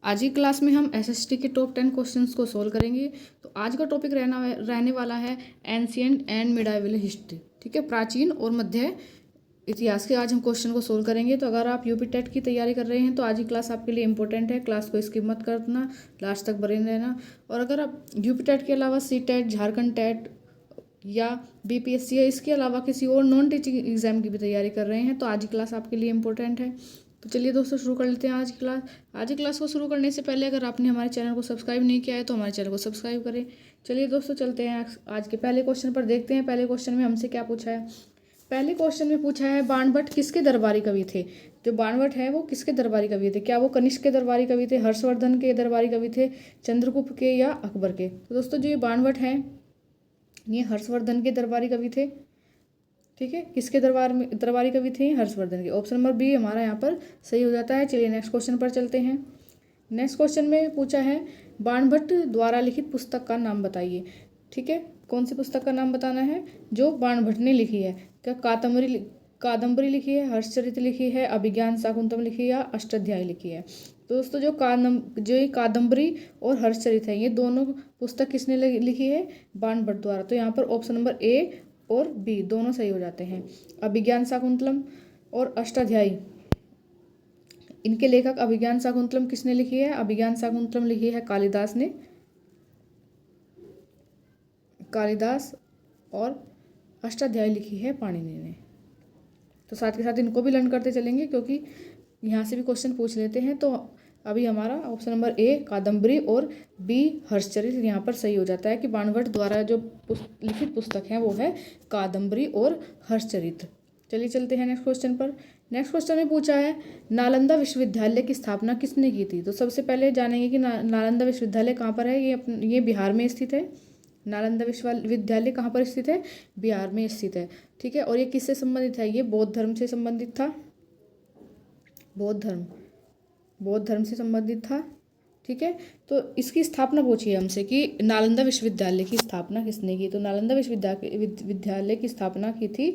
आज की क्लास में हम एसएसटी के टॉप 10 क्वेश्चंस को सोल्व करेंगे। तो आज का टॉपिक रहने वाला है एंशिएंट एंड मिडाइवल हिस्ट्री। ठीक है, प्राचीन और मध्य इतिहास के आज हम क्वेश्चन को सोल्व करेंगे। तो अगर आप यूपी टेट की तैयारी कर रहे हैं तो आज की क्लास आपके लिए इंपॉर्टेंट है। क्लास को स्किप मत करना, लास्ट तक बने रहना। और अगर आप यूपी टेट के अलावा सी टेट, झारखंड टेट या बीपीएससी या इसके अलावा किसी और नॉन टीचिंग एग्जाम की भी तैयारी कर रहे हैं तो आज की क्लास आपके लिए इंपॉर्टेंट है। तो चलिए दोस्तों शुरू कर लेते हैं आज की क्लास। आज की क्लास को शुरू करने से पहले अगर आपने हमारे चैनल को सब्सक्राइब नहीं किया है तो हमारे चैनल को सब्सक्राइब करें। चलिए दोस्तों चलते हैं आज के पहले क्वेश्चन पर। देखते हैं पहले क्वेश्चन में हमसे क्या पूछा है। पहले क्वेश्चन में पूछा है बाणभट्ट किसके दरबारी कवि थे। जो बाणभट्ट है वो किसके दरबारी कवि थे? क्या वो कनिष्क के दरबारी कवि थे, हर्षवर्धन के दरबारी कवि थे, चंद्रगुप्त के या अकबर के? तो दोस्तों जो ये बाणभट्ट हैं ये हर्षवर्धन के दरबारी कवि थे। ठीक है, किसके दरबारी कवि थे? हर्षवर्धन के। ऑप्शन नंबर बी हमारा यहाँ पर सही हो जाता है। चलिए नेक्स्ट क्वेश्चन पर चलते हैं। नेक्स्ट क्वेश्चन में पूछा है बाणभट्ट द्वारा लिखित पुस्तक का नाम बताइए। ठीक है, कौन सी पुस्तक का नाम बताना है जो बाणभट्ट ने लिखी है? क्या कादम्बरी लिखी है, हर्षचरित लिखी है, अभिज्ञान शाकुंतलम लिखी है या अष्टाध्यायी लिखी है? तो दोस्तों जो कादम्बरी और हर्षचरित है ये दोनों पुस्तक किसने लिखी है? बाणभट्ट द्वारा। तो यहाँ पर ऑप्शन नंबर ए और बी दोनों सही हो जाते हैं। अभिज्ञान शाकुंतलम और अष्टाध्यायी, इनके लेखक अभिज्ञान शाकुंतलम किसने लिखी है? अभिज्ञान शाकुंतलम लिखी है कालिदास ने, और अष्टाध्यायी लिखी है पाणिनि ने। तो साथ के साथ इनको भी लर्न करते चलेंगे क्योंकि यहाँ से भी क्वेश्चन पूछ लेते हैं। तो अभी हमारा ऑप्शन नंबर ए कादम्बरी और बी हर्षचरित यहाँ पर सही हो जाता है कि बाणभट्ट द्वारा जो लिखित पुस्तक है वो है कादम्बरी और हर्षचरित। चलिए चलते हैं नेक्स्ट क्वेश्चन पर। नेक्स्ट क्वेश्चन में पूछा है नालंदा विश्वविद्यालय की स्थापना किसने की थी। तो सबसे पहले जानेंगे कि नालंदा विश्वविद्यालय कहाँ पर है। ये बिहार में स्थित है। नालंदा विश्वविद्यालय कहाँ पर स्थित है? बिहार में स्थित है। ठीक है, और ये किससे संबंधित है? ये बौद्ध धर्म से संबंधित था। बौद्ध धर्म से संबंधित था। ठीक है, तो इसकी स्थापना पूछी है हमसे कि नालंदा विश्वविद्यालय की स्थापना किसने की। तो नालंदा विश्वविद्यालय की स्थापना की थी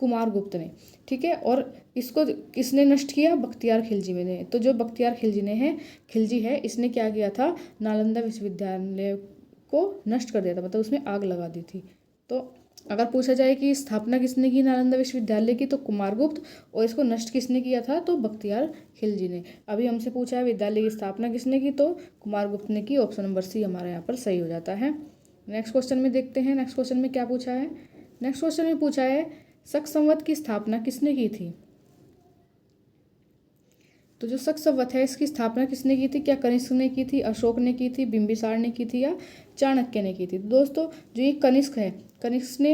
कुमारगुप्त ने। ठीक है, और इसको किसने नष्ट किया? बख्तियार खिलजी ने। तो जो बख्तियार खिलजी है इसने क्या किया था? नालंदा विश्वविद्यालय को नष्ट कर दिया था, मतलब उसमें आग लगा दी थी। तो अगर पूछा जाए कि स्थापना किसने की नालंदा विश्वविद्यालय की तो कुमारगुप्त, और इसको नष्ट किसने किया था? तो बख्तियार खिलजी ने। अभी हमसे पूछा है विद्यालय की स्थापना किसने की, तो कुमारगुप्त ने की। ऑप्शन नंबर सी हमारा यहाँ पर सही हो जाता है। नेक्स्ट क्वेश्चन में देखते हैं नेक्स्ट क्वेश्चन में क्या पूछा है। नेक्स्ट क्वेश्चन में पूछा है शक संवत की स्थापना किसने की थी। तो जो शक संवत है इसकी स्थापना किसने की थी? क्या कनिष्क ने की थी, अशोक ने की थी, बिंबिसार ने की थी या चाणक्य ने की थी? दोस्तों जो ये कनिष्क है, कनिष्क ने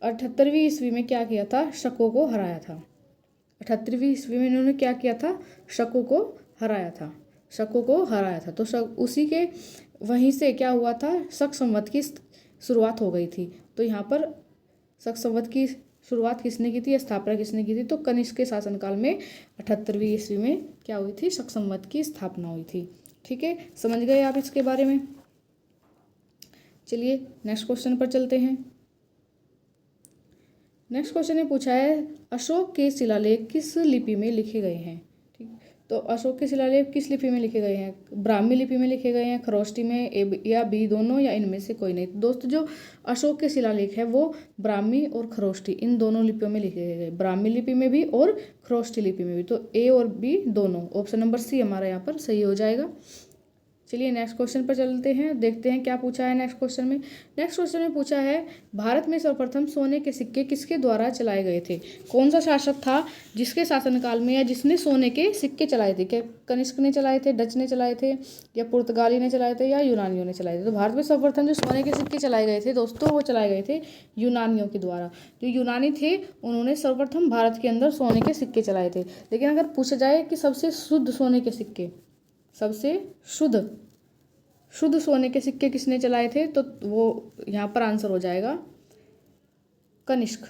78वीं ईस्वी में क्या किया था? शकों को हराया था। 78वीं ईस्वी में इन्होंने क्या किया था? शकों को हराया था। तो उसी के वहीं से क्या हुआ था? शक संवत की शुरुआत हो गई थी। तो यहाँ पर शक संवत की शुरुआत किसने की थी, स्थापना किसने की थी? तो कनिष्क के शासनकाल में 78वीं ईस्वी में क्या हुई थी? शक संवत की स्थापना हुई थी। ठीक है, समझ गए आप इसके बारे में। चलिए नेक्स्ट क्वेश्चन पर चलते हैं। नेक्स्ट क्वेश्चन में पूछा है अशोक के शिलालेख किस लिपि में लिखे गए हैं। ठीक, तो अशोक के शिलालेख किस लिपि में लिखे गए हैं? ब्राह्मी लिपि में लिखे गए हैं, खरोष्टी में, या बी दोनों, या इनमें से कोई नहीं? दोस्तों जो अशोक के शिलालेख है वो ब्राह्मी और खरोष्टी इन दोनों लिपियों में लिखे गए, ब्राह्मी लिपि में भी और खरोष्टी लिपि में भी। तो ए और बी दोनों। ऑप्शन नंबर सी हमारा यहाँ पर सही हो जाएगा। चलिए नेक्स्ट क्वेश्चन पर चलते हैं, देखते हैं क्या पूछा है नेक्स्ट क्वेश्चन में। नेक्स्ट क्वेश्चन में पूछा है भारत में सर्वप्रथम सोने के सिक्के किसके द्वारा चलाए गए थे। कौन सा शासक था जिसके शासनकाल में या जिसने सोने के सिक्के चलाए थे? क्या कनिष्क ने चलाए थे, डच ने चलाए थे, या पुर्तगाली ने चलाए थे, या यूनानियों ने चलाए थे? तो भारत में सर्वप्रथम जो सोने के सिक्के चलाए गए थे दोस्तों वो चलाए गए थे यूनानियों के द्वारा। जो यूनानी थे उन्होंने सर्वप्रथम भारत के अंदर सोने के सिक्के चलाए थे। लेकिन अगर पूछा जाए कि सबसे शुद्ध सोने के सिक्के, सबसे शुद्ध सोने के सिक्के किसने चलाए थे, तो वो यहाँ पर आंसर हो जाएगा कनिष्क।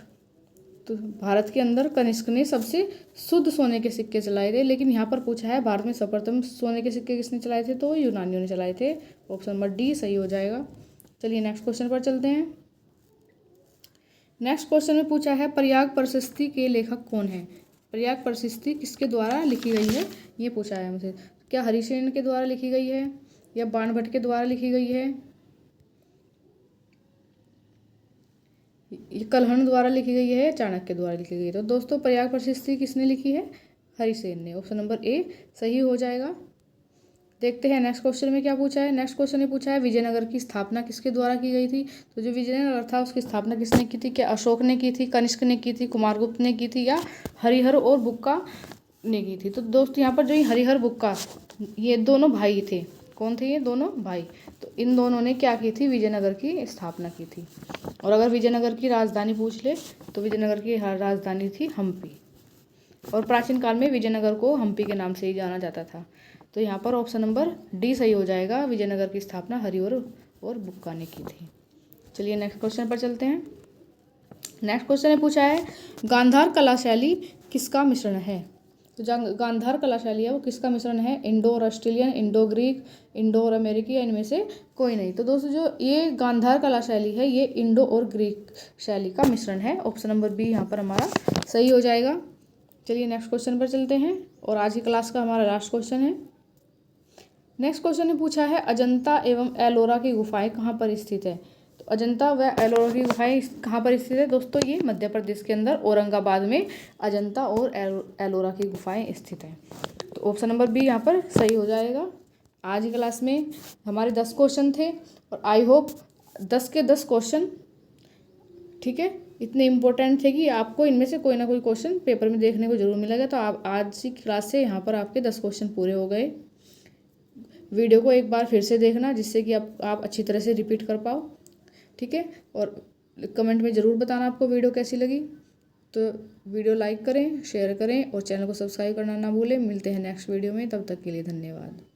तो भारत के अंदर कनिष्क ने सबसे शुद्ध सोने के सिक्के चलाए थे। लेकिन यहाँ पर पूछा है भारत में सर्वप्रथम सोने के सिक्के किसने चलाए थे, तो यूनानियों ने चलाए थे। ऑप्शन नंबर डी सही हो जाएगा। चलिए नेक्स्ट क्वेश्चन पर चलते हैं। नेक्स्ट क्वेश्चन में पूछा है प्रयाग प्रशस्ति के लेखक कौन है। प्रयाग प्रशस्ति किसके द्वारा लिखी गई है ये पूछा है हमसे। क्या हरिसेन के द्वारा लिखी गई है या बाणभट्ट के द्वारा लिखी गई है, ये कल्हण द्वारा लिखी गई है, चाणक्य द्वारा लिखी गई है। तो दोस्तों प्रयाग प्रशस्ति किसने लिखी है, हरिसेन ने। ऑप्शन नंबर ए सही हो जाएगा। देखते हैं नेक्स्ट क्वेश्चन में क्या पूछा है। नेक्स्ट क्वेश्चन में पूछा है विजयनगर की स्थापना किसके द्वारा की गई थी। तो जो विजयनगर था उसकी स्थापना किसने की थी, क्या अशोक ने की थी, कनिष्क ने की थी, कुमारगुप्त ने की थी या हरिहर और बुक्का ने की थी। तो दोस्त यहाँ पर जो हरिहर बुक्का ये दोनों भाई थे। कौन थे ये दोनों भाई। तो इन दोनों ने क्या की थी, विजयनगर की स्थापना की थी। और अगर विजयनगर की राजधानी पूछ ले तो विजयनगर की राजधानी थी हम्पी। और प्राचीन काल में विजयनगर को हम्पी के नाम से ही जाना जाता था। तो यहाँ पर ऑप्शन नंबर डी सही हो जाएगा। विजयनगर की स्थापना हरिहर और बुक्का ने की थी। चलिए नेक्स्ट क्वेश्चन पर चलते हैं। नेक्स्ट क्वेश्चन में पूछा है गांधार कला शैली किसका मिश्रण है। तो जो गांधार कला शैली है वो किसका मिश्रण है, इंडो और ऑस्ट्रेलियन, इंडो ग्रीक, इंडो और अमेरिकी या इनमें से कोई नहीं। तो दोस्तों जो ये गांधार कला शैली है ये इंडो और ग्रीक शैली का मिश्रण है। ऑप्शन नंबर बी यहाँ पर हमारा सही हो जाएगा। चलिए नेक्स्ट क्वेश्चन पर चलते हैं और आज की क्लास का हमारा लास्ट क्वेश्चन है। नेक्स्ट क्वेश्चन ने पूछा है अजंता एवं एलोरा की गुफाएं कहाँ पर स्थित है। तो अजंता व एलोरा की गुफाएं कहाँ पर स्थित है दोस्तों, ये मध्य प्रदेश के अंदर औरंगाबाद में अजंता और एलोरा की गुफाएं स्थित हैं। तो ऑप्शन नंबर बी यहाँ पर सही हो जाएगा। आज की क्लास में हमारे 10 क्वेश्चन थे और आई होप 10 के 10 क्वेश्चन ठीक है इतने इम्पोर्टेंट थे कि आपको इनमें से कोई ना कोई क्वेश्चन पेपर में देखने को जरूर मिलेगा। तो आप आज की क्लास से यहाँ पर आपके 10 क्वेश्चन पूरे हो गए। वीडियो को एक बार फिर से देखना जिससे कि आप अच्छी तरह से रिपीट कर पाओ, ठीक है। और कमेंट में ज़रूर बताना आपको वीडियो कैसी लगी। तो वीडियो लाइक करें, शेयर करें और चैनल को सब्सक्राइब करना ना भूलें। मिलते हैं नेक्स्ट वीडियो में, तब तक के लिए धन्यवाद।